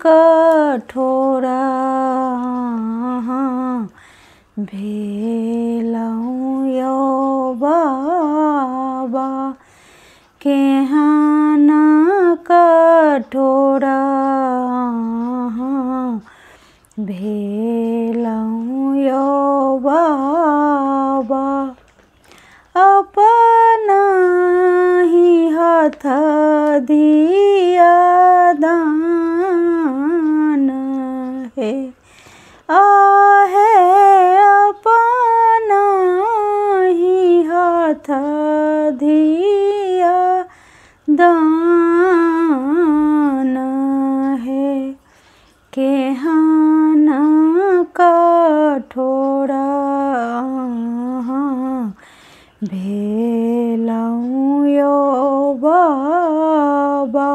कठोरा भेलौं यौ बाबा केहन कठोरा भेलौं यौ बाबा अपना ही हाथ दिया दान है आहे अपना ही हाथ दिया दान है केहन कठोरा भेलौं यौ बाबा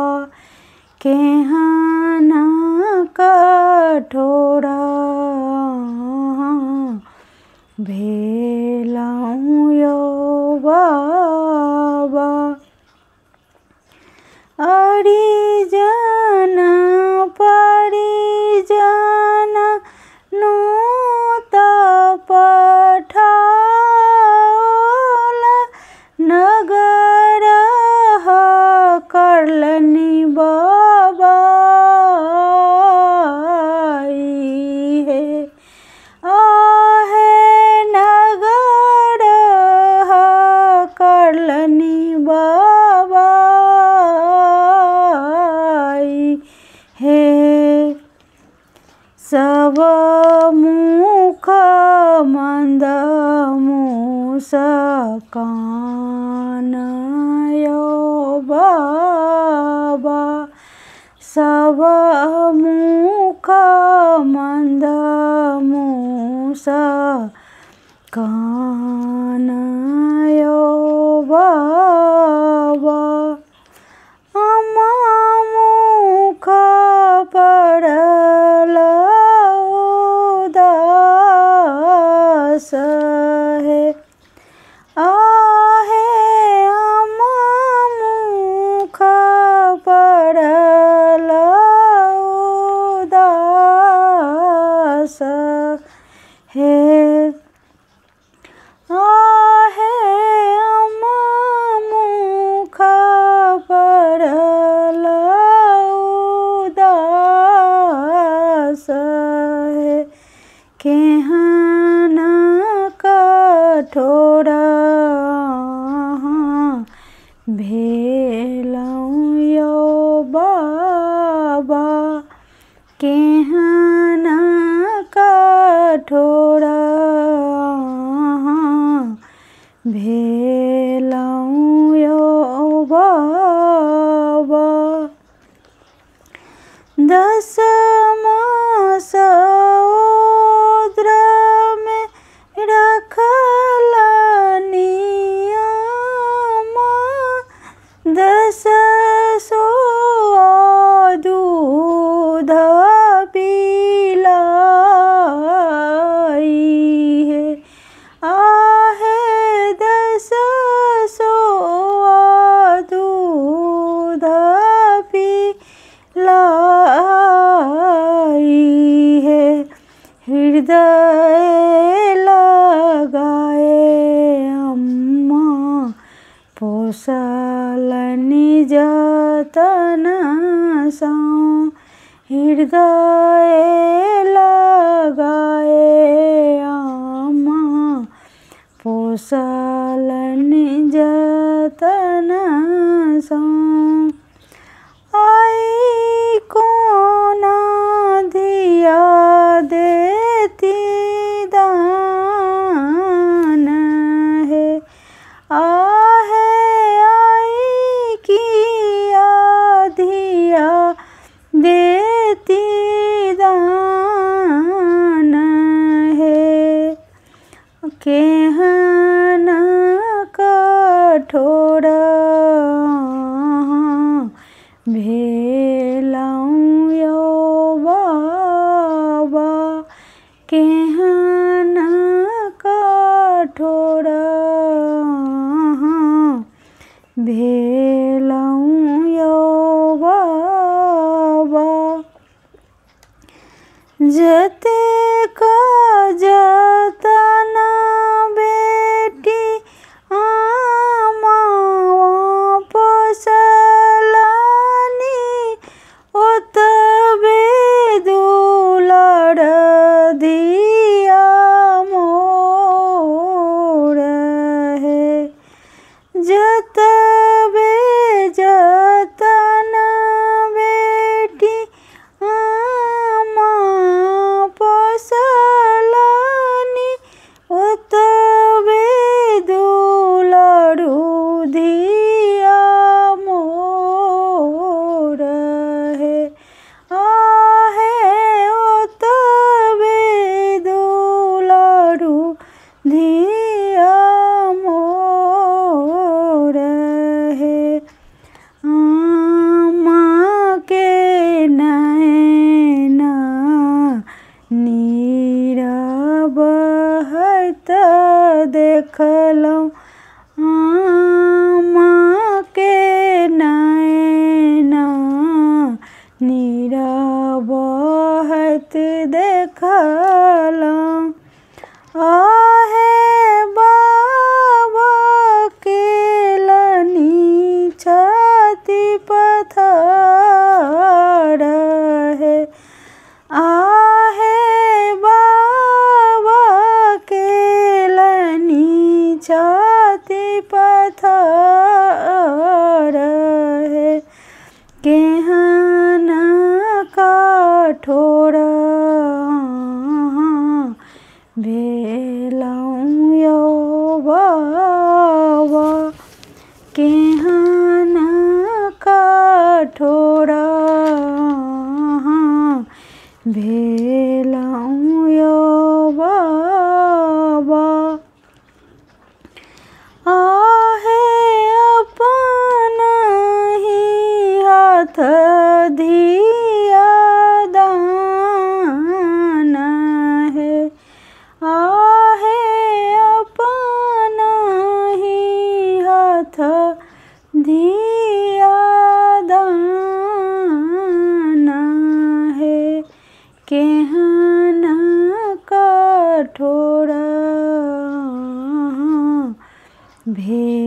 केहन कठोरा भेलौं यौ बाबा अरिजन परिजन नोत पठाओल नगर करलनि बाबा हे आहे नगर करलनि बाबा हे सब मुख मंद मुस्कान यौ बाबा सब मुख मंद मुस्कान यौ बाबा मुख पड़ल उदास है आहे मुख पड़ल उदास है आहे मुख पड़ल उदास है केहन कठोरा भेलौं यौ बाबा केहन कठोरा भेलौं यौ बाबा 10 मास उदर में रखलनि अम्मा 10 दूध पिलाई है आहे 10 दूध पिलाई है हृदय लगाए अम्मा पोसलनि जतन सौ हृदय लगाए अम्मा पोसलनि जतन सौ आई कोना दिया देती दान है आहे आई किया दिया देती दान है केहन कठोरा जते का जतन बेटी आमावा पोसलानी ओतबे दुलार धिया मोर हे। जतबे जतन बेटी आमा पोसलानी ओतबे दुलारू धिया मोर हे। आहे ओतबे दुलारू धिया मोर हे। आमा के नैना नीर बहत देखलहुँ आमा के नैना नीर बहत देखलहुँ। आहे बाबा के लनी छाती पत्थर है। आहे बाबा के लनी छाती पत्थर है। केहन कठोर भेलहुँ यौ बाबा केहन कठोर भेलहुँ यौ बाबा। आहे अपन ही हाथ धिया दान है। आहे अपन ही हाथ धिया दान है। केहन कठोर भेलहुँ